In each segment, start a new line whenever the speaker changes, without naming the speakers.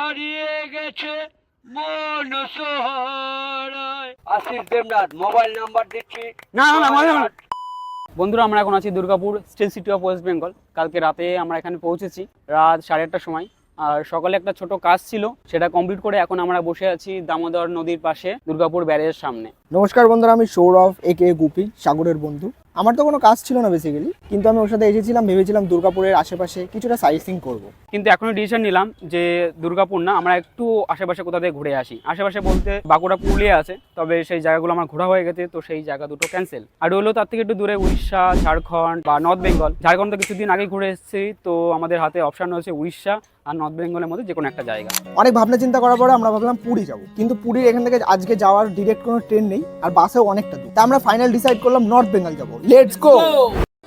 হারিয়ে গেছে মন সহারায়। আশিস দেবনাথ, মোবাইল নাম্বার দিচ্ছি।
না বন্ধুরা, আমরা এখন আছি Durgapur still city of West Bengal. কালকে রাতে আমরা এখানে পৌঁছেছি রাত 8:30টার সময়। আর সকালে একটা ছোট কাজ ছিল, সেটা কমপ্লিট করে এখন আমরা বসে আছি দামোদর নদীর পাশে দুর্গাপুর ব্যারেজের সামনে।
নমস্কার বন্ধুরা, আমি সৌরভ একে গুপি, সাগরের বন্ধু। আমার তো কোনো কাজ ছিল না বেসিক্যালি, কিন্তু আমি ওর সাথে এসেছিলাম, ভেবেছিলাম দুর্গাপুরের আশেপাশে কিছুটা সাইট সিইং করবো।
কিন্তু এখনই ডিসিশন নিলাম যে দুর্গাপুর না, আমরা একটু আশেপাশে কোথা থেকে ঘুরে আসি। আশেপাশে বলতে বাঁকুড়া, পুরুলিয়া আছে, তবে সেই জায়গাগুলো আমার ঘোরা হয়ে গেছে, তো সেই জায়গা দুটো ক্যান্সেল। আর হলো তার থেকে একটু দূরে উড়িষ্যা, ঝাড়খণ্ড বা নর্থ বেঙ্গল। ঝাড়খণ্ড তো কিছুদিন আগে ঘুরে এসেছি, তো আমাদের হাতে অপশন হচ্ছে উড়িষ্যা আর নর্থ বেঙ্গলের মধ্যে যে কোনো একটা জায়গা।
অনেক ভাবনা চিন্তা করার পরে আমরা ভাবলাম পুরী যাবো, কিন্তু পুরীর এখান থেকে আজকে যাওয়ার ডিরেক্ট কোনো ট্রেন নেই, আর বাসেও অনেকটা দূর। তা আমরা ফাইনাল ডিসাইড করলাম নর্থ বেঙ্গল যাবো। Let's go.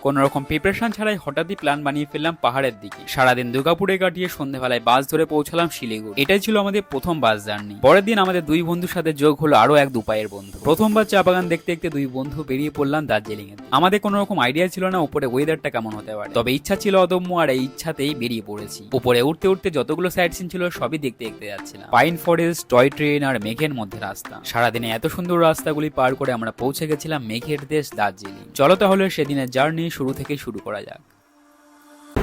কোন রকম প্রিপারেশন ছাড়াই হঠাৎই প্ল্যান বানিয়ে ফেললাম পাহাড়ের দিকে। সারাদিন দুর্গাপুরে কাটিয়ে সন্ধ্যাবেলায় বাস ধরে পৌঁছালাম শিলিগুড়ি। এটাই ছিল আমাদের প্রথম বাস জার্নি। পরের দিন আমাদের দুই বন্ধুর সাথে যোগ হলো আরো এক দুপায়ের বন্ধু। প্রথমবার চা বাগান দেখতে দেখতে দুই বন্ধু বেরিয়ে পড়লাম দার্জিলিং এ। আমাদের কোনো রকম আইডিয়া ছিল না উপরে ওয়েদারটা কেমন হতে পারে, তবে ইচ্ছা ছিল অদম্য, আর এই ইচ্ছাতেই বেরিয়ে পড়েছি। উপরে উঠতে উঠতে যতগুলো সাইট সিন ছিল সবই দেখতে দেখতে যাচ্ছিলাম। পাইন ফরেস্ট, টয় ট্রেন আর মেঘের মধ্যে রাস্তা। সারাদিনে এত সুন্দর রাস্তাগুলি পার করে আমরা পৌঁছে গেছিলাম মেঘের দেশ দার্জিলিং। চলো তাহলে সেদিনের জার্নি শুরু থেকে শুরু করা যাক।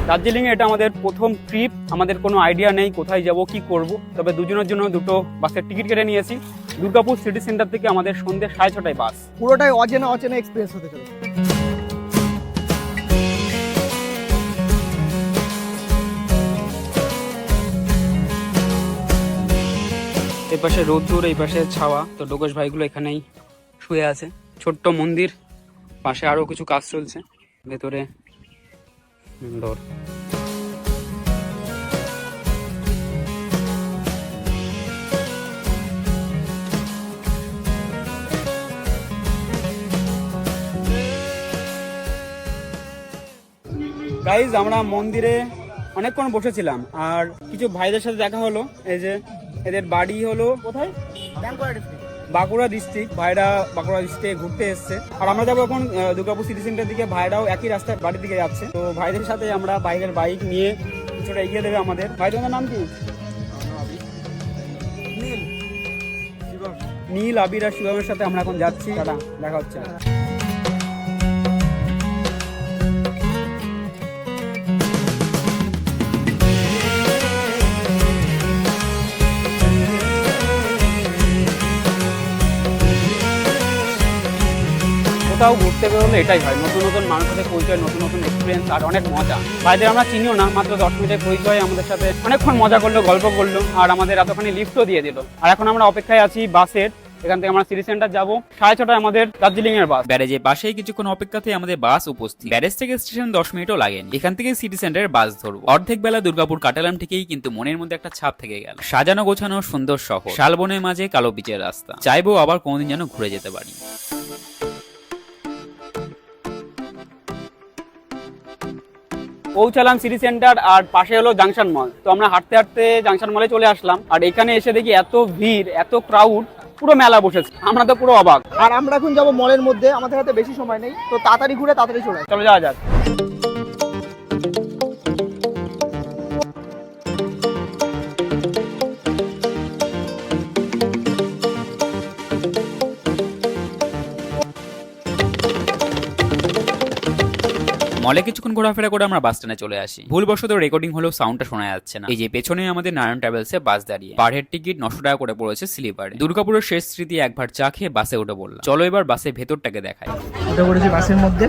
দার্জিলিং এ এটা আমাদের প্রথম ট্রিপ। আমাদের কোনো আইডিয়া নেই কোথায় যাব, কি করব, তবে দুজনের জন্য দুটো বাসের টিকিট কেটে নিয়েছি। দুর্গাপুর সিটি সেন্টার থেকে আমাদের সন্ধ্যে 6:30টায় বাস।
পুরোটাই অচেনা অচেনা এক্সপিরিয়েন্স হতে চলেছে।
এই পাশে রোদ্দুর, এই পাশে ছাওয়া। তো ডোকস ভাইগুলো এখানেই শুয়ে আছে। ছোট্ট মন্দির, পাশে আরো কিছু কাজ চলছে, ভেতরে সুন্দর। গাইজ, আমরা মন্দিরে অনেকক্ষণ বসেছিলাম, আর কিছু ভাইদের সাথে দেখা হলো। এই যে এদের বাড়ি হলো কোথায়, বাঁকুড়া ডিস্ট্রিক্ট। ভাইরা বাঁকুড়া ডিস্ট্রিক্টে ঘুরতে এসছে, আর আমরা যাবো এখন দুর্গাপুর সিটি সেন্টার দিকে। ভাইরাও একই রাস্তায় বাড়ির দিকে যাচ্ছে। তো ভাইদের সাথে আমরা বাইরের বাইক নিয়ে কিছুটা এগিয়ে দেবে আমাদের। ভাই, তোমার নাম কি? নীল, আবির আর শিবমের সাথে আমরা এখন যাচ্ছি। দেখা হচ্ছে। কোথাও ঘুরতে বেরোলে এটাই হয়, নতুন নতুন মানুষের সাথে পরিচয়, নতুন নতুন এক্সপিরিয়েন্স, আর অনেক মজা। ভাইদের আমরা চিনিও না, মাত্র 10 মিনিটের পরিচয়, আমাদের সাথে অনেকক্ষণ মজা করলো, গল্প করলো, আর আমাদের এতখানি লিফটও দিয়ে দিল। আর এখন আমরা অপেক্ষায় আছি বাসের। এখান থেকে আমরা সিটি সেন্টার যাবো। 6:30টায় আমাদের দার্জিলিং এর বাস।
ব্যারেজের পাশেই কিছুক্ষণ অপেক্ষাতেই আমাদের বাস উপস্থিত। ব্যারেজ থেকে স্টেশন 10 মিনিটও লাগেনি। এখান থেকে সিটি সেন্টারের বাস ধরবো। অর্ধেক বেলা দুর্গাপুর কাটালাম ঠিকই, কিন্তু মনের মধ্যে একটা ছাপ থেকে গেল। সাজানো গোছানো সুন্দর শহর, শালবনের মাঝে কালো পিচের রাস্তা। চাইবো আবার কোনোদিন যেন ঘুরে যেতে পারি।
পৌঁছালাম সিটি সেন্টার, আর পাশে হলো জাংশন মল। তো আমরা হাঁটতে হাঁটতে জাংশন মলে চলে আসলাম, আর এখানে এসে দেখি এত ভিড়, এত ক্রাউড, পুরো মেলা বসেছে। আমরা তো পুরো অবাক।
আর আমরা এখন যাবো মলের মধ্যে, আমাদের হাতে বেশি সময় নেই, তো তাড়াতাড়ি ঘুরে তাড়াতাড়ি চলে আসি।
চলো যাওয়া যাক।
মলে কিছুক্ষণ ঘোরাফেরা করে আমরা বাস স্ট্যান্ডে চলে আসি। ভুলবশত রেকর্ডিং হলেও সাউন্ডটা শোনা যাচ্ছে না। এই যে পেছনে আমাদের নারায়ণ ট্রাভেলসে বাস দাঁড়িয়ে। পার হেড টিকিট 900 টাকা করে পড়েছে স্লিপারে। দুর্গাপুরের শেষ স্মৃতি একবার চা খেয়ে বাসে উঠে পড়লাম। চলো এবার বাসের ভেতরটাকে দেখাই।
উঠে পড়েছি বাসের মধ্যে,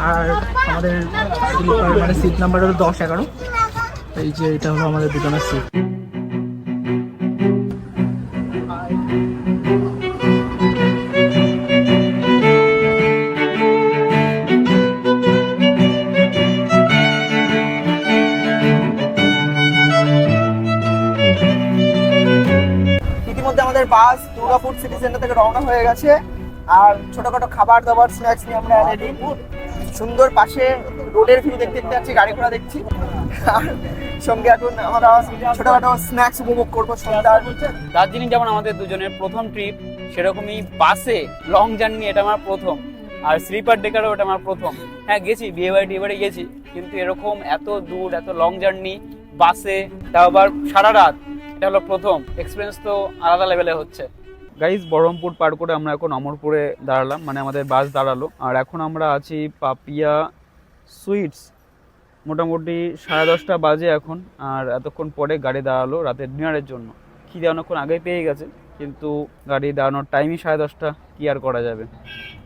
আর আমাদের স্লিপার মানে সিট নাম্বার হলো 10-11। এই যে এটা হলো আমাদের দুজনের সিট। আমাদের বাস দুর্গাপুর সিটি সেন্টার থেকে রওনা হয়ে গেছে, আর ছোটখাটো খাবার দাবার স্ন্যাক্স নিয়ে আমরা রেডি। সুন্দর পাশে রোডের ভিউ দেখতে দেখতে যাচ্ছি, গাড়ি ঘোড়া দেখছি, আর সঙ্গে এখন আমরা ছোটখাটো স্ন্যাক্স উপভোগ করবো সন্ধ্যার।
দার্জিলিং যেমন আমাদের দুজনের প্রথম ট্রিপ, সেরকমই বাসে লং জার্নি এটা আমার প্রথম। আর স্লিপার ডেকারও এটা আমার প্রথম। হ্যাঁ, গেছি বিয়ে বাড়ি গেছি, কিন্তু এরকম এত দূর, এত লং জার্নি বাসে, তাও আবার সারা রাত, এটা হলো প্রথম এক্সপিরিয়েন্স, তো আলাদা লেভেলে হচ্ছে। গাইজ বহরমপুর পার করে আমরা এখন অমরপুরে দাঁড়ালাম, মানে আমাদের বাস দাঁড়ালো। আর এখন আমরা আছি পাপিয়া সুইটস। মোটামুটি 10:30 বাজে এখন, আর এতক্ষণ পরে গাড়ি দাঁড়ালো রাতের ডিনারের জন্য। খিদে অনেকক্ষণ আগেই পেয়ে গেছে, কিন্তু গাড়ি দাঁড়ানোর টাইমই 10:30, কি আর করা যাবে।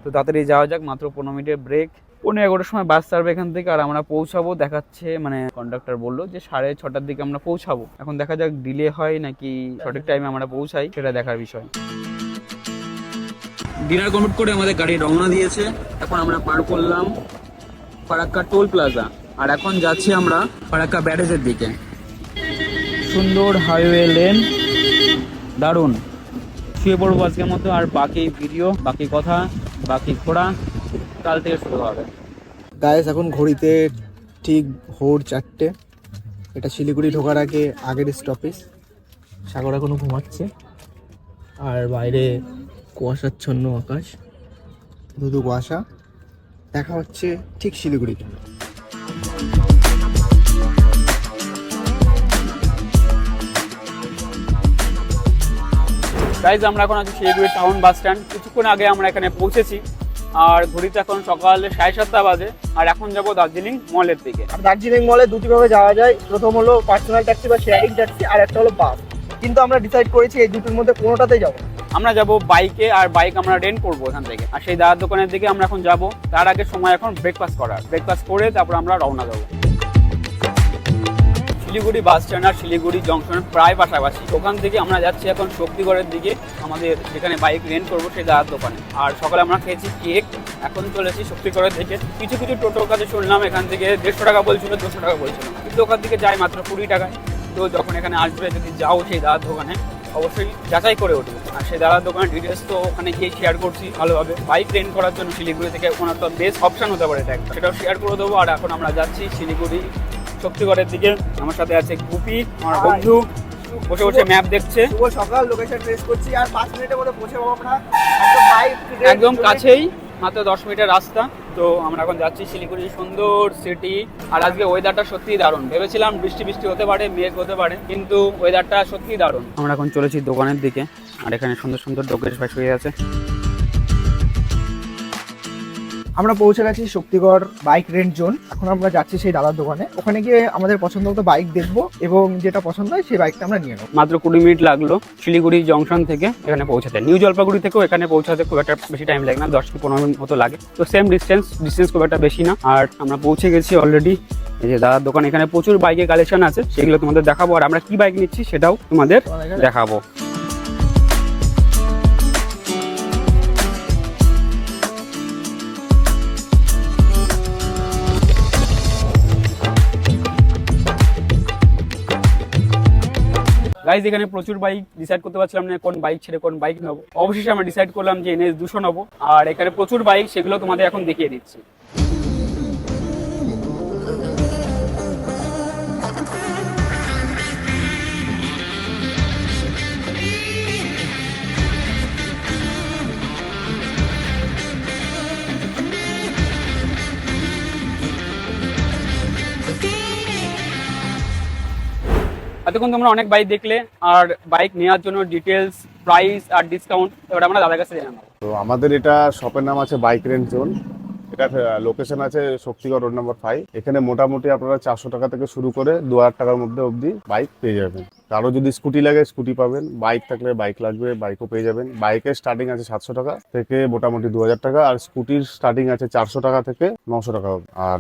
তো তাড়াতাড়ি যাওয়া যাক, মাত্র 15 মিনিটের ব্রেক। 11:15 সময় বাস ছাড়বে এখান থেকে, আর আমরা পৌঁছাবো দেখাচ্ছে, মানে কন্ডাক্টর বললো যে 6:30টার দিকে আমরা পৌঁছাবো। এখন দেখা যাক ডিলে হয় নাকি সঠিক টাইমে আমরা পৌঁছাই, সেটা দেখার বিষয়। ডিনার কমপ্লিট করে আমাদের গাড়ি রওনা দিয়েছে। এখন আমরা পার করলাম ফারাক্কা টোল প্লাজা, আর এখন যাচ্ছি আমরা ফারাক্কা ব্যারেজের দিকে। সুন্দর হাইওয়ে লেন, দারুণ। শুয়ে পড়বো আজকের মতো, আর বাকি ভিডিও, বাকি কথা, বাকি ঘোরা কাল থেকে শুরু হবে।
গাইস এখন ঘড়িতে ঠিক ভোর 4টে। এটা শিলিগুড়ি ঢোকার আগে আগের স্টপেজ। সাগর এখনো ঘুমাচ্ছে, আর বাইরে কুয়াশাচ্ছন্ন আকাশ, ধুধু কুয়াশা। দেখা হচ্ছে ঠিক শিলিগুড়িতে।
গাইজ আমরা এখন আছি শিলিগুড়ি টাউন বাস স্ট্যান্ড। কিছুক্ষণ আগে আমরা এখানে পৌঁছেছি, আর ঘড়িতে এখন সকাল 7:30 বাজে। আর এখন যাবো দার্জিলিং মলের দিকে।
আর দার্জিলিং মলে দুটি ভাবে যাওয়া যায়। প্রথম হলো পার্সোনাল ট্যাক্সি বা শেয়ারিং ট্যাক্সি, আর একটা হলো বাস। কিন্তু আমরা ডিসাইড করেছি এই দুটোর মধ্যে কোনোটাতে যাবো।
আমরা যাব বাইকে, আর বাইক আমরা রেন্ট করবো এখান থেকে। আর সেই দাদার দোকানের দিকে আমরা এখন যাব। তার আগে সময় এখন ব্রেকফাস্ট করার। ব্রেকফাস্ট করে তারপর আমরা রওনা দেবো। শিলিগুড়ি বাস স্ট্যান্ড আর শিলিগুড়ি জংশন প্রায় পাশাপাশি। ওখান থেকে আমরা যাচ্ছি এখন শক্তিগড়ের দিকে, আমাদের যেখানে বাইক রেন্ট করবো সেই দাদার দোকানে। আর সকালে আমরা খেয়েছি কেক, এখন চলেছি শক্তিগড়ের দিকে। কিছু কিছু টোটোর কাছে শুনলাম এখান থেকে 150 টাকা বলছিল, 200 টাকা বলছিল, কিন্তু ওখান থেকে যায় মাত্র 20 টাকায়। তো যখন এখানে আসবে, যদি যাও সেই দাদার দোকানে, অবশ্যই যাচাই করে উঠবে। আর সেই দাদার দোকানের ডিটেলস তো ওখানে গিয়ে শেয়ার করছি ভালোভাবে। বাইক রেন্ট করার জন্য শিলিগুড়ি থেকে কোনো একটা বেস্ট অপশন হতে পারে, এটা সেটাও শেয়ার করে দেবো। আর এখন আমরা যাচ্ছি শিলিগুড়ি শক্তিগড়ের দিকে। আমার সাথে আছে গুপি, আমার বন্ধু, বসে বসে ম্যাপ দেখছে।
শুভ সকাল, লোকেশন ট্রেস করছি, আর 5 মিনিটের মধ্যে পৌঁছে যাবো আমরা।
একদম কাছেই, মাত্র 10 মিনিটের রাস্তা। তো আমরা এখন যাচ্ছি শিলিগুড়ি, সুন্দর সিটি। আর আজকে ওয়েদারটা সত্যিই দারুণ। ভেবেছিলাম বৃষ্টি হতে পারে, মেঘ হতে পারে, কিন্তু ওয়েদারটা সত্যিই দারুণ। আমরা এখন চলেছি দোকানের দিকে, আর এখানে সুন্দর সুন্দর ডোকেশ ভাই শুয়ে আছে।
আমরা পৌঁছে গেছি শক্তিগড় বাইক রেন্ট জোন। এখন আমরা যাচ্ছি সেই দাদার দোকানে। ওখানে গিয়ে আমাদের পছন্দ মতো বাইক দেখবো, এবং যেটা পছন্দ হয় সেই বাইকটা আমরা নিয়ে নেবো।
মাত্র 20 মিনিট লাগলো শিলিগুড়ি জংশন থেকে এখানে পৌঁছাতে। নিউ জলপাইগুড়ি থেকেও এখানে পৌঁছাতে খুব একটা বেশি টাইম লাগে না, 10 থেকে 15 মিনিট মতো লাগে। তো সেম ডিস্টেন্স খুব একটা বেশি না। আর আমরা পৌঁছে গেছি অলরেডি। এই যে দাদার দোকান, এখানে প্রচুর বাইকের কালেকশন আছে, সেগুলো তোমাদের দেখাবো। আর আমরা কি বাইক নিচ্ছি সেটাও তোমাদের দেখাবো। গাইজ এখানে প্রচুর বাইক, ডিসাইড করতে পারছিলাম না কোন বাইক ছেড়ে কোন বাইক নেবো। অবশেষে আমরা ডিসাইড করলাম যে NS 200 নেবো। আর এখানে প্রচুর বাইক, সেগুলো তোমাদের এখন দেখিয়ে দিচ্ছি। এতক্ষণ তোমরা অনেক বাইক দেখলে, আর বাইক নেওয়ার জন্য ডিটেলস, প্রাইস আর ডিসকাউন্ট এবার আমরা দাদার কাছে জানাবো।
তো আমাদের এটা শপের নাম আছে বাইক রেন্ট জোন। এটা লোকেশন আছে শক্তিগড় রোড নাম্বার 5। এখানে মোটামুটি আপনারা 400 টাকা থেকে শুরু করে 2000 টাকার মধ্যে অবধি বাইক পেয়ে যাবেন। কারো যদি স্কুটি লাগে স্কুটি পাবেন, বাইক থাকলে বাইক লাগবে বাইকও পেয়ে যাবেন। বাইকের স্টার্টিং আছে 700 টাকা থেকে মোটামুটি 2000 টাকা, আর স্কুটির স্টার্টিং আছে 400 টাকা থেকে 900 টাকা। আর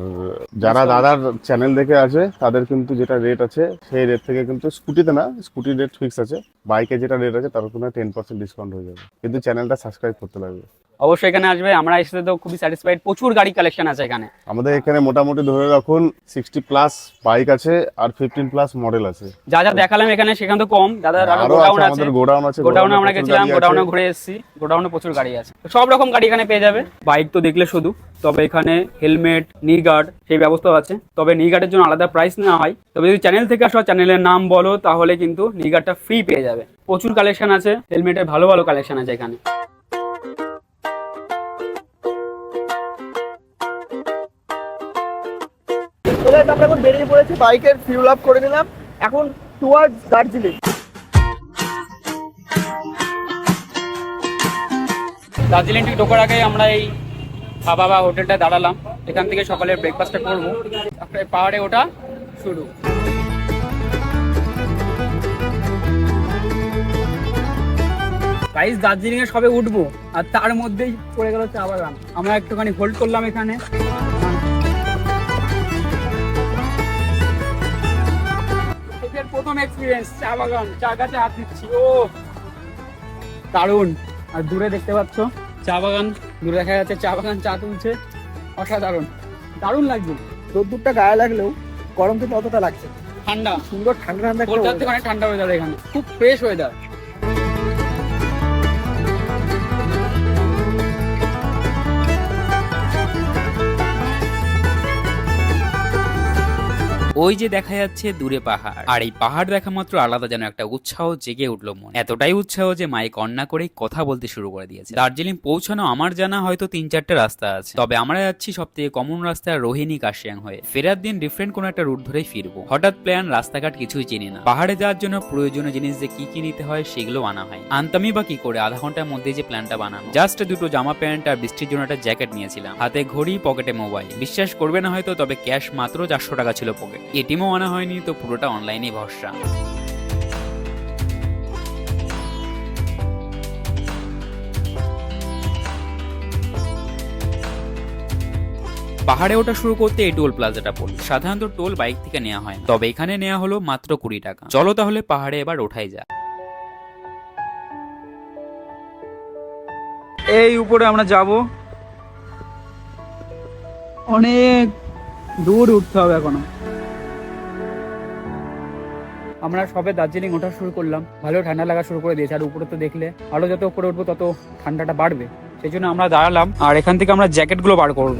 যারা দাদার চ্যানেল দেখে আছে তাদের কিন্তু যেটা রেট আছে সেই রেট থেকে কিন্তু স্কুটিতে না, স্কুটির রেট ফিক্স আছে, বাইকে যেটা রেট আছে তার উপরে 10% ডিসকাউন্ট হয়ে যাবে, কিন্তু চ্যানেলটা সাবস্ক্রাইব করতে লাগবে।
অবশ্যই এখানে আসবে, আমরা এসে তো খুবই স্যাটিসফাইড। প্রচুর গাড়ি কালেকশন আছে এখানে।
আমাদের এখানে মোটামুটি ধরে রাখুন 60+ বাইক আছে, আর 15+ মডেল আছে।
যা যা দেখালাম এখানে সেখানে তো কম, দাদার আরো গোডাউন আছে।
আমাদের গোডাউন আছে,
গোডাউনে আমরা গেছিলাম, গোডাউনে ঘুরে এসেছি। গোডাউনে প্রচুর গাড়ি আছে, সব রকম গাড়ি এখানে পেয়ে যাবে। বাইক তো দেখলে শুধু, তবে এখানে হেলমেট, নি গার্ড সেই ব্যবস্থাও আছে। তবে নি গার্ডের জন্য আলাদা প্রাইস নেওয়া হয়। তবে যদি চ্যানেল থেকে আসো, চ্যানেলের নাম বলো, তাহলে কিন্তু নি গার্ডটা ফ্রি পেয়ে যাবে। প্রচুর কালেকশন আছে, হেলমেটের ভালো ভালো কালেকশন আছে এখানে।
আমরা এখন বেরিয়ে পড়েছি, বাইকের ফিউল আপ করে নিলাম। এখন টুয়ার্ডস দার্জিলিং।
দার্জিলিং থেকে ঢোকার আগে আমরা এই খাবা বা হোটেলটা দাঁড়ালাম, এখান থেকে সকালের ব্রেকফাস্টটা করবো, তারপরে পাহাড়ে ওঠা শুরু। গাইস দার্জিলিং এ সবে উঠবো আর তার মধ্যেই পড়ে গেল চা বাগান। আমরা একটুখানি হোল্ড করলাম এখানে। প্রথম এক্সপিরিয়েন্স চা বাগান, চা গাছে হাত দিচ্ছি, ও দারুণ। আর দূরে দেখতে পাচ্ছ চা বাগান, দূরে দেখা যাচ্ছে চা বাগান, চা তুলছে, অসাধারণ, দারুণ লাগছে।
রোদ্দুরটা গায়ে লাগলেও গরম কিন্তু অতটা লাগছে,
ঠান্ডা,
সুন্দর ঠান্ডা ঠান্ডা একটা
কলকাতা থেকে অনেক ঠান্ডা ওয়েদার, এখানে খুব ফ্রেশ ওয়েদার।
ওই যে দেখা যাচ্ছে দূরে পাহাড়, আর এই পাহাড় দেখা মাত্র আলাদা যেন একটা উৎসাহ জেগে উঠলো মন। এতটাই উৎসাহ যে মাইক অন না করে কথা বলতে শুরু করে দিয়েছে। দার্জিলিং পৌঁছানো আমার জানা হয়তো 3-4টা রাস্তা আছে, তবে আমরা যাচ্ছি সব থেকে কমন রাস্তা রোহিণী কাশিয়াং হয়ে। ফেরার দিন ডিফারেন্ট কোনো একটা রুট ধরেই ফিরবো। হঠাৎ প্ল্যান, রাস্তাঘাট কিছুই চিনি না। পাহাড়ে যাওয়ার জন্য প্রয়োজনীয় জিনিস যে কি কি নিতে হয় সেগুলো আনা হয়। আনতামই বা কি করে, আধা ঘন্টার মধ্যে যে প্ল্যানটা বানানো। জাস্ট দুটো জামা প্যান্ট আর বৃষ্টির জন্য একটা জ্যাকেট নিয়েছিলাম, হাতে ঘড়ি, পকেটে মোবাইল। বিশ্বাস করবে না হয়তো, তবে ক্যাশ মাত্র 400 টাকা ছিল পকেট। এটিএমও আনা হয়নি, তো পুরোটা অনলাইনে ভরসা। পাহাড়ে ওঠা শুরু করতে এই টোল প্লাজাটা পড়ল। সাধারণত টোল বাইক থেকে নেওয়া হয় না, তবে এখানে নেওয়া হলো মাত্র 20 টাকা। চলো তাহলে পাহাড়ে এবার ওঠাই যায়।
এই উপরে আমরা যাব, অনেক দূর উঠতে হবে এখনো। আমরা সবে দার্জিলিং ওঠা শুরু করলাম, ভালো ঠান্ডা লাগা শুরু করে দিয়েছে। আর উপরে তো দেখলে আরো যত উপরে উঠবো তত ঠান্ডাটা বাড়বে, সেই জন্য আমরা দাঁড়ালাম। আর এখান থেকে আমরা জ্যাকেটগুলো বার করব।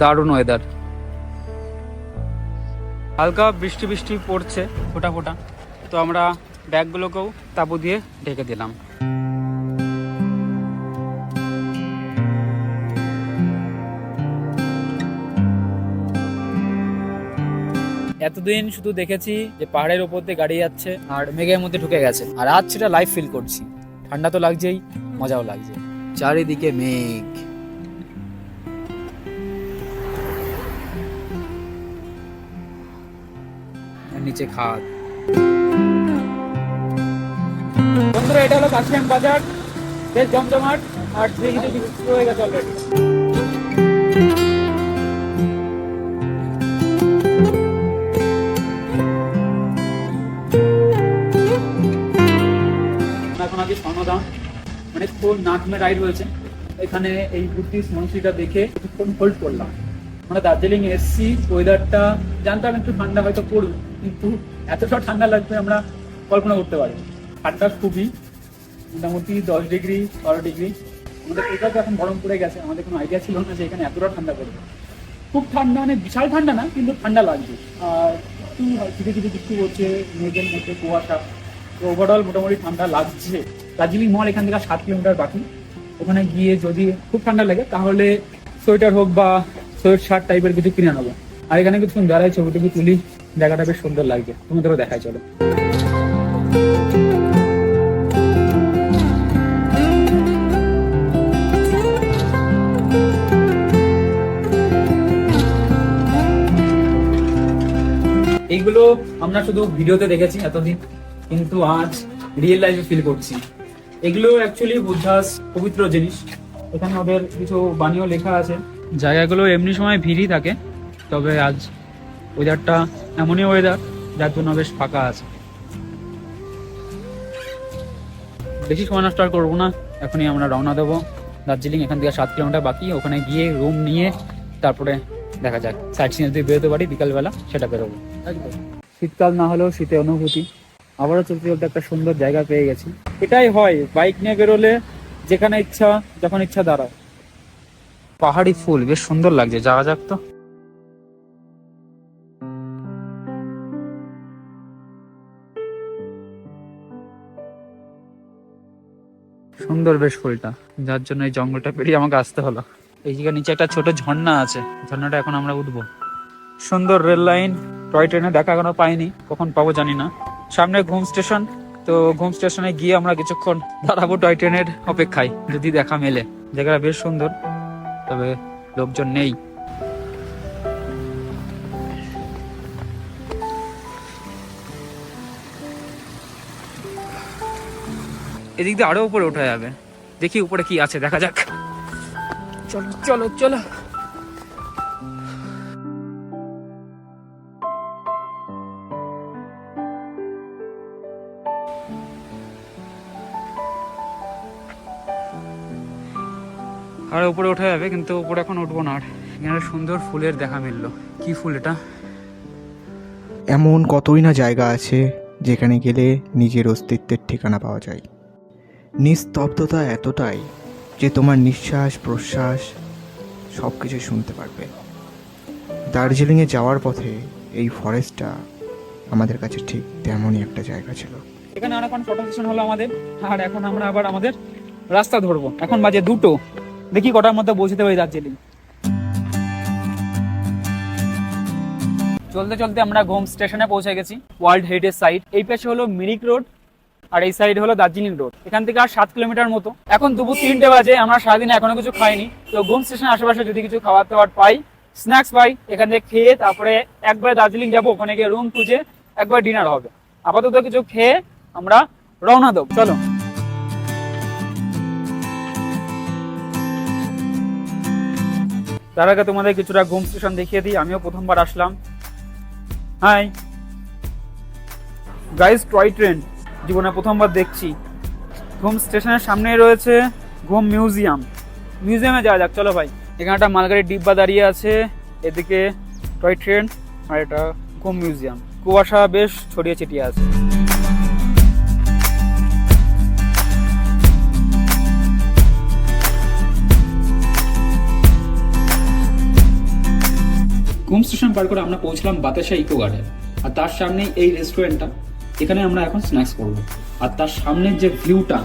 দারুণ ওয়েদার, হালকা বৃষ্টি বৃষ্টি পড়ছে ফোঁটা ফোঁটা, তো আমরা ব্যাগগুলোকেও তাঁবু দিয়ে ঢেকে দিলাম। এতদিন শুধু দেখেছি যে পাহাড়ের উপর দিয়ে গাড়ি যাচ্ছে আর মেঘের মধ্যে ঢুকে গেছে, আর আজ সেটা লাইভ ফিল করছি। ঠান্ডা তো লাগছেই, মজাও লাগছে। চারিদিকে মেঘ, নিচে খাদ। বন্ধুরা, এটা হলো কাশিয়াং বাজার, বেশ জমজমাট, আর দেখি শুরু হয়ে গেছে অলরেডি। এখন আগে স্বর্ণধাম, মানে খুব নাচমে রাইড হয়েছে এখানে। এই বুদ্ধিস্ট মনস্ট্রিটা দেখে কিছুক্ষণ হোল্ড করলাম। আমরা দার্জিলিং এসছি, ওয়েদারটা জানতাম একটু ঠান্ডা হয়তো পড়বে, কিন্তু এতটা ঠান্ডা লাগবে আমরা কল্পনা করতে পারি। ঠান্ডা খুবই, মোটামুটি 10 ডিগ্রি 12 ডিগ্রি। আমাদের কলকাতা এখন গরম পড়ে গেছে, আমাদের কোনো আইডিয়া ছিল না যে এখানে এতটা ঠান্ডা পড়বে। খুব ঠান্ডা, মানে বিশাল ঠান্ডা না, কিন্তু ঠান্ডা লাগছে। আর একটু ধীরে ধীরে বৃষ্টি হচ্ছে, মেঘের মধ্যে কুয়াশা, তো ওভারঅল মোটামুটি ঠান্ডা লাগছে। দার্জিলিং মল এখান থেকে 7 কিলোমিটার বাকি। ওখানে গিয়ে যদি খুব ঠান্ডা লাগে তাহলে সোয়েটার হোক বা সোয়েট শার্ট টাইপের কিছু কিনে নেবো। আর এখানে কিছুক্ষণ দাঁড়াই ছবি টবি তুলি, জায়গাটা বেশ সুন্দর লাগছে, তোমাদেরও দেখাই চলো। এইগুলো আমরা শুধু ভিডিওতে দেখেছি এতদিন, কিন্তু আজ রিয়েল লাইফে ফিল করছি। এগুলো অ্যাকচুয়ালি বুদ্ধাস পবিত্র জিনিস। এখানে ওদের কিছু বাণীও লেখা আছে। জায়গাগুলো এমনি সময় ভিড়ই থাকে, তবে আজ ওয়েদারটা এমনই ওয়েদার যার জন্য বেশ ফাঁকা আছে। বেশি সময় নষ্ট আর করবো না, এখনই আমরা রওনা দেবো দার্জিলিং। এখান থেকে 7 কিলোমিটার বাকি, ওখানে গিয়ে রুম নিয়ে তারপরে দেখা যাক সাইট সিন যদি বেরোতে পারি বিকালবেলা সেটা বেরোবো। শীতকাল না হলেও শীতের অনুভূতি। আবারও চলতে চলতে একটা সুন্দর জায়গা পেয়ে গেছি। এটাই হয় বাইক নিয়ে বেরোলে, যেখানে ইচ্ছা যখন ইচ্ছা দাঁড়াও। পাহাড়ি ফুল বেশ সুন্দর লাগছে, যাওয়া যাক তো। সুন্দর বেশ ফুলটা, যার জন্য এই জঙ্গলটা পেরিয়ে আমাকে আসতে হলো। এই জায়গার নিচে একটা ছোট ঝর্ণা আছে, ঝর্ণাটা এখন আমরা উঠবো। সুন্দর রেল লাইন, টয় ট্রেনে দেখা এখনো পাইনি, কখন পাবো জানি না। সামনে ঘুম স্টেশন, তো ঘুম স্টেশনে গিয়ে আমরা কিছুক্ষণ দাঁড়াবো টয় ট্রেনের অপেক্ষায়, যদি দেখা মেলে। জায়গাটা বেশ সুন্দর, তবে লোকজন নেই। এদিক দিয়ে আরো উপরে ওঠা যাবে, দেখি উপরে কি আছে, দেখা যাক। চলো চলো চলো। আর উপরে ওঠা যাবে, কিন্তু উপরে এখন উঠবো না। আর এখানে সুন্দর ফুলের দেখা মিললো। কি ফুল এটা?
এমন কতই না জায়গা আছে যেখানে গেলে নিজের অস্তিত্বের ঠিকানা পাওয়া যায়। নিস্তব্ধতা এতটাই যে তোমার নিঃশ্বাস প্রশ্বাস সব কিছু শুনতে পারবে। দার্জিলিংয়ে যাওয়ার পথে এই ফরেস্টটা আমাদের কাছে ঠিক তেমনই একটা জায়গা ছিল।
এখানে অনেকক্ষণ ফটো সেশন হলো আমাদের, আর এখন আমরা আবার আমাদের রাস্তা ধরবো। এখন বাজে 2টো, দেখি কটার মধ্যে পৌঁছতে পারি দার্জিলিং। চলতে চলতে আমরা ঘুম স্টেশনে পৌঁছে গেছি, ওয়ার্ল্ড হেরিটেজ সাইট। এই পাশে হলো মিরিক রোড, আর এই সাইড হলো দার্জিলিং রোড। এখান থেকে আর 7 কিলোমিটার মতো। এখন দুপুর 3টে বাজে, আমরা সারাদিন এখনো কিছু খাইনি। তো ঘুম স্টেশনের আশেপাশে যদি কিছু খাবার দাবার পাই, স্ন্যাক্স পাই, এখান থেকে খেয়ে তারপরে একবার দার্জিলিং যাবো। ওখানে গিয়ে রুম খুঁজে একবার ডিনার হবে। আপাতত কিছু খেয়ে আমরা রওনা দেবো, চলো। তার আগে তোমাদের কিছুটা ঘুম স্টেশন দেখিয়ে দিই, আমিও প্রথমবার আসলাম। হাই গাইস, টয় ট্রেন জীবনে প্রথমবার দেখছি। ঘুম স্টেশনের সামনে রয়েছে ঘুম মিউজিয়াম। মিউজিয়ামে যাওয়া যাক, চলো ভাই। এখানে একটা মালগাড়ির ডিব্বা দাঁড়িয়ে আছে, এদিকে টয় ট্রেন, আর এটা ঘুম মিউজিয়াম। কুয়াশা বেশ ছড়িয়ে ছিটিয়ে আছে। ঘুম স্টেশন পার করে আমরা পৌঁছলাম বাতাসা ইকো গার্ডেন, আর তার সামনেই এই রেস্টুরেন্টটা। এখানে আমরা এখন স্ন্যাক্স করবো, আর তার সামনের যে ভিউটা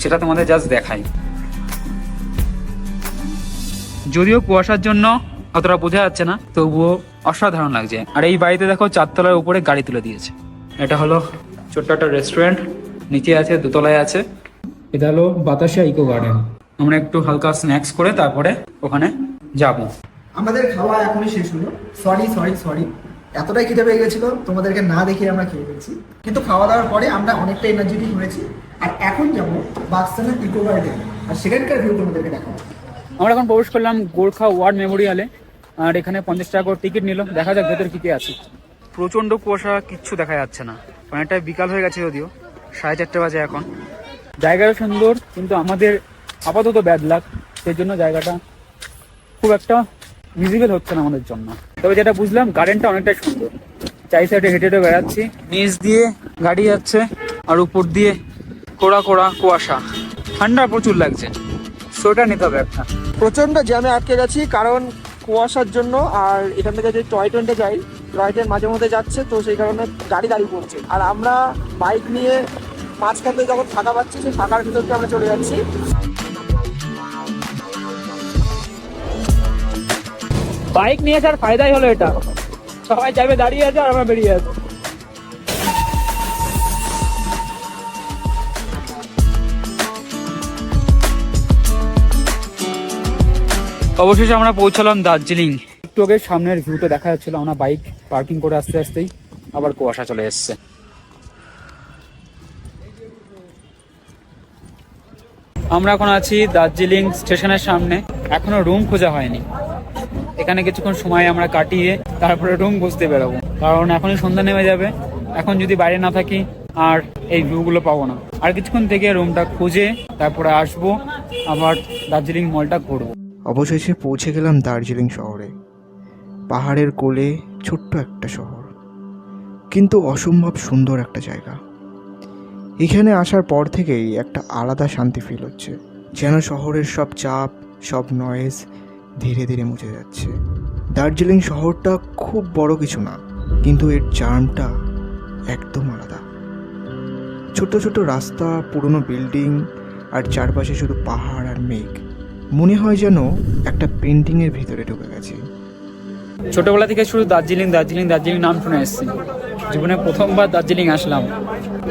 সেটা তোমাদের জাস্ট দেখাই। যদিও কুয়াশার জন্য অতটা বোঝা যাচ্ছে না, তবুও অসাধারণ লাগছে। আর এই বাড়িতে দেখো 4 তলার উপরে গাড়ি তুলে দিয়েছে। এটা হলো ছোট্ট একটা রেস্টুরেন্ট, নিচে আছে, 2 তলায় আছে। এটা হলো বাতাসা ইকো গার্ডেন। আমরা একটু হালকা স্ন্যাক্স করে তারপরে ওখানে যাবো।
আমাদের খাওয়া এখনই শেষ হলো। সরি এতটাই খিদে পেয়ে গেছিল, তোমাদেরকে না দেখিয়ে আমরা খেয়ে ফেলছি। কিন্তু খাওয়া দাওয়ার পরে আমরা অনেকটা এনার্জেটিক হয়েছি। আর এখন যাবো বাক্সানের ইকো গার্ডেন, আর সেখানকার ভিউ তোমাদেরকে দেখাবো।
আমরা এখন প্রবেশ করলাম গোর্খা ওয়ার মেমোরিয়ালে, আর এখানে 50 টাকা করে টিকিট নিল। দেখা যাক ভেতরে কি কি আছে। প্রচন্ড কুয়াশা, কিচ্ছু দেখা যাচ্ছে না। অনেকটা বিকাল হয়ে গেছে, যদিও 4:30 বাজে এখন। জায়গাটা সুন্দর, কিন্তু আমাদের আপাতত ব্যাড লাক, সেই জন্য জায়গাটা খুব একটা ভিজিবল হচ্ছে না আমাদের জন্য। তবে যেটা বুঝলাম, গার্ডেনটা অনেকটাই সুন্দর। 4 সাইডে হেঁটে হেঁটে বেড়াচ্ছি, নিচ দিয়ে গাড়ি যাচ্ছে, আর উপর দিয়ে কোড়া কোড়া কুয়াশা। ঠান্ডা প্রচুর লাগছে, সোয়েটার নিতে হবে একটা।
প্রচন্ড জ্যামে আটকে গেছি কারণ কুয়াশার জন্য। আর এখান থেকে যে টয় ট্রেনটা যাই, টয় ট্রেন মাঝে মধ্যে যাচ্ছে, তো সেই কারণে গাড়ি দাঁড়িয়ে পড়ছে। আর আমরা বাইক নিয়ে মাঝখানে যখন ফাঁকা পাচ্ছি, সেই ফাঁকার ভিতরকে আমরা চলে যাচ্ছি।
বাইক নিয়ে আর ফায়দাই হলো এটা, সবাই যাবে দাঁড়িয়ে আছে আর আমরা বেরিয়ে আছি। অবশেষে আমরা পৌঁছালাম দার্জিলিং। একটু আগে সামনের ভিউটা দেখা যাচ্ছিল। আমরা বাইক পার্কিং করে আসতে আসতেই আবার কুয়াশা চলে এসছে। আমরা এখন আছি দার্জিলিং স্টেশনের সামনে। এখনো রুম খোঁজা হয়নি। এখানে কিছুক্ষণ সময় আমরা কাটিয়ে তারপরে রুম খুঁজতে বেরোবো, কারণ এখনই সন্ধ্যা নেমে যাবে। এখন যদি বাইরে না থাকি আর এই ভিউগুলো পাবো না। আর কিছুক্ষণ থেকে রুমটা খুঁজে তারপরে আসবো, আবার দার্জিলিং মলটা ঘুরবো।
অবশেষে পৌঁছে গেলাম দার্জিলিং শহরে। পাহাড়ের কোলে ছোট্ট একটা শহর, কিন্তু অসম্ভব সুন্দর একটা জায়গা। এখানে আসার পর থেকেই একটা আলাদা শান্তি ফিল হচ্ছে, যেন শহরের সব চাপ, সব নয়েজ ধীরে ধীরে মুছে যাচ্ছে। দার্জিলিং শহরটা খুব বড় কিছু না, কিন্তু এর চার্মটা একদম আলাদা। ছোট ছোট রাস্তা, পুরনো বিল্ডিং, আর চারপাশে শুধু পাহাড় আর মেঘ। মনে হয় যেন একটা পেন্টিংয়ের ভিতরে ঢুকে গেছে।
ছোটবেলা থেকে শুধু দার্জিলিং দার্জিলিং দার্জিলিং নাম শুনে এসেছি,
জীবনে প্রথমবার দার্জিলিং আসলাম।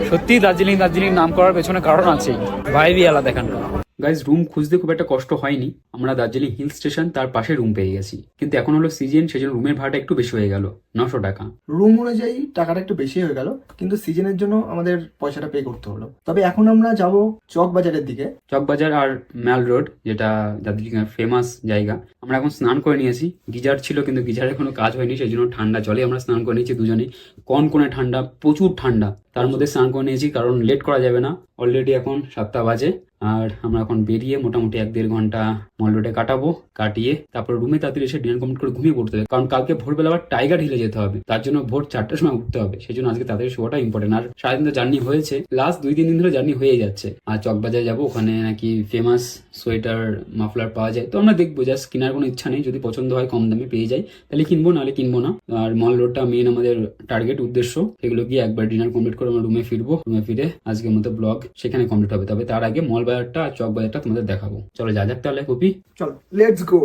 সত্যি দার্জিলিং দার্জিলিং নাম করার পেছনে কারণ আছে, ভাইবই আলাদা এখানকার। গাইজ রুম খুঁজতে খুব একটা কষ্ট হয়নি, আমরা দার্জিলিং হিল স্টেশন তার পাশে রুম পেয়ে গেছি। কিন্তু এখন হলো সিজন, সেজন্য রুমের ভাড়াটা একটু বেশি হয়ে গেল, 900 টাকা।
রুম অনুযায়ী টাকাটা একটু বেশি হয়ে গেল, কিন্তু সিজনের জন্য আমাদের পয়সাটা পে করতে হলো। তবে এখন আমরা যাব চক বাজারের দিকে।
চকবাজার আর ম্যাল রোড, যেটা দার্জিলিং এর ফেমাস জায়গা। আমরা এখন স্নান করে নিয়েছি, গিজার ছিল কিন্তু গিজারের কোনো কাজ হয়নি, সেই জন্য ঠান্ডা জলে আমরা স্নান করে নিয়েছি দুজনে। কনকনে ঠান্ডা, প্রচুর ঠান্ডা, তার মধ্যে স্নান করে নিয়েছি কারণ লেট করা যাবে না। অলরেডি এখন 7টা বাজে আর আমরা এখন বেরিয়ে মোটামুটি 1-1.5 ঘন্টা মল রোডে কাটাবো। কাটিয়ে তারপর রুমে তাড়াতাড়ি এসে ডিনার কমপ্লিট করে ঘুমিয়ে পড়তে হবে, কারণ কালকে ভোরবেলা আবার টাইগার হিলে যেতে হবে, তার জন্য ভোর 4টার সময় উঠতে হবে। সেই জন্য আজকে তাড়াতাড়ি শোয়াটা ইম্পর্টেন্ট। আর সারাদিন তো জার্নি হয়েছে, লাস্ট 2-3 দিন ধরে জার্নি হয়ে যাচ্ছে। আর চকবাজারে যাবো, ওখানে নাকি ফেমাস সোয়েটার মাফলার পাওয়া যায়, তো আমরা দেখবো। জাস্ট কেনার কোনো ইচ্ছা নেই, যদি পছন্দ হয় কম দামে পেয়ে যাই তাহলে কিনবো, নাহলে কিনবো না। আর মল রোডটা মেন আমাদের টার্গেট উদ্দেশ্য, সেগুলো গিয়ে একবার ডিনার কমপ্লিট করে আমরা রুমে ফিরবো। রুমে ফিরে আজকের মতো ব্লগ সেখানে কমপ্লিট হবে। তবে তার আগে মল বাজারটা আর চক বাজারটা তোমাদের দেখাবো। চলো যা যাক তাহলে কপি,
চল লেটস গো।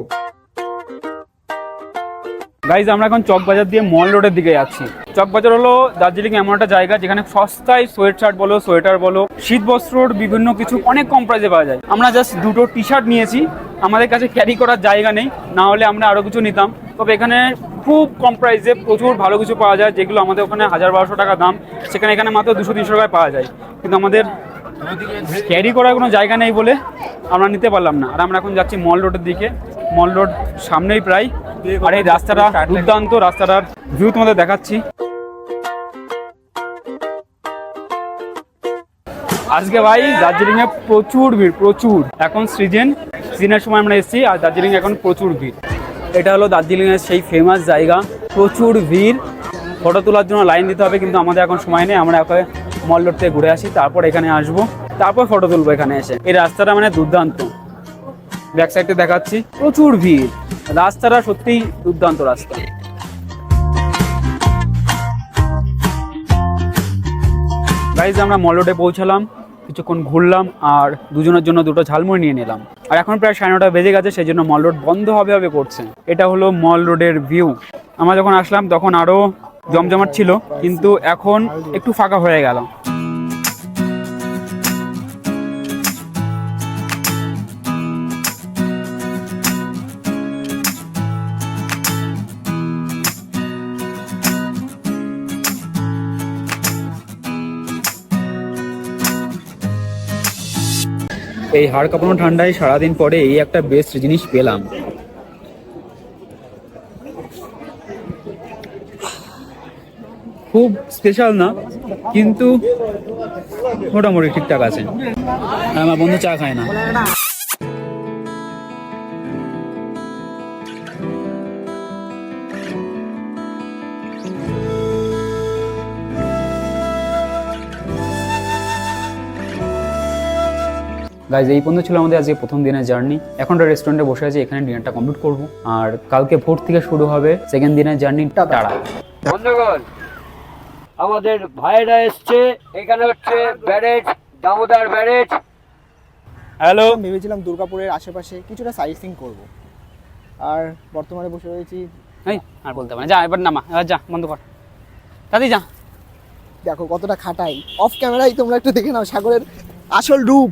গাইজ আমরা এখন চকবাজার দিয়ে মল রোডের দিকে যাচ্ছি। চকবাজার হলো দার্জিলিং এমন একটা জায়গা যেখানে সস্তায় সোয়েট শার্ট বলো, সোয়েটার বলো, শীত বস্ত্রর বিভিন্ন কিছু অনেক কম প্রাইসে পাওয়া যায়। আমরা জাস্ট 2টো টি শার্ট নিয়েছি, আমাদের কাছে ক্যারি করার জায়গা নেই, না হলে আমরা আরো কিছু নিতাম। তবে এখানে খুব কম প্রাইসে প্রচুর ভালো কিছু পাওয়া যায়, যেগুলো আমাদের ওখানে 1000-1200 টাকা দাম, সেখানে এখানে মাত্র 200-300 টাকায় পাওয়া যায়। কিন্তু আমাদের ক্যারি করার কোনো জায়গা নেই বলে আমরা নিতে পারলাম না। আর আমরা এখন যাচ্ছি মল রোডের দিকে। মল রোড সামনেই প্রায়, আর এই রাস্তাটা দুর্দান্ত, রাস্তাটার ভিউ তোমাদের দেখাচ্ছি। আজকে ভাই দার্জিলিং এ প্রচুর ভিড়, প্রচুর। এখন সিজনের সময় আমরা এসেছি, আর দার্জিলিং এখন প্রচুর ভিড়। এটা হলো দার্জিলিং এর সেই ফেমাস জায়গা, প্রচুর ভিড়। ফটো তোলার জন্য লাইন দিতে হবে, কিন্তু আমাদের এখন সময় নেই। আমরা এখন মল রোড থেকে ঘুরে আসি, তারপর এখানে আসবো, তারপর ফটো তুলবো এখানে এসে। এই রাস্তাটা মানে দুর্দান্ত, ব্যাক সাইডে দেখাচ্ছি, প্রচুর ভিড়। রাস্তাটা সত্যিই দুর্দান্ত রাস্তা। গাইজ আমরা মল রোডে পৌঁছালাম, কিছুক্ষণ ঘুরলাম আর দুজনের জন্য 2টো ঝালমুড়ি নিয়ে নিলাম। আর এখন প্রায় 9:30 বেজে গেছে, সেই জন্য মল রোড বন্ধ হবে করছে। এটা হলো মল রোডের ভিউ। আমরা যখন আসলাম তখন আরো জমজমাট ছিল, কিন্তু এখন একটু ফাঁকা হয়ে গেল। এই হাড় কাঁপানো ঠান্ডায় সারাদিন পরে এই একটা বেস্ট জিনিস পেলাম। খুব স্পেশাল না, কিন্তু মোটামুটি ঠিকঠাক আছে। আমার বন্ধু চা খায় না। গাইজ এই পর্যন্ত ছিল আমাদের আজকে প্রথম দিনের জার্নি। এখন রেস্টুরেন্টে বসে আছি, এখানে ডিনারটা কমপ্লিট করব। আর কালকে ভোর থেকে শুরু হবে সেকেন্ড দিনের জার্নি। টাটা
বন্ধুগণ, আমাদের ভাইরা এসছে। এখানে হচ্ছে ব্যারেজ, দামোদর ব্যারেজ।
হ্যালো।
ভেবেছিলাম দুর্গাপুরের আশেপাশে কিছুটা সাইট সিইং করবো, আর বর্তমানে বসে রয়েছি।
এই আর বলতে পারে, যা এবার নামা, এবার যা, বন্ধ কর, দাদি যা।
দেখো কতটা খাটাই, অফ ক্যামেরাই তোমরা একটু দেখে নাও সাগরের আসল রূপ।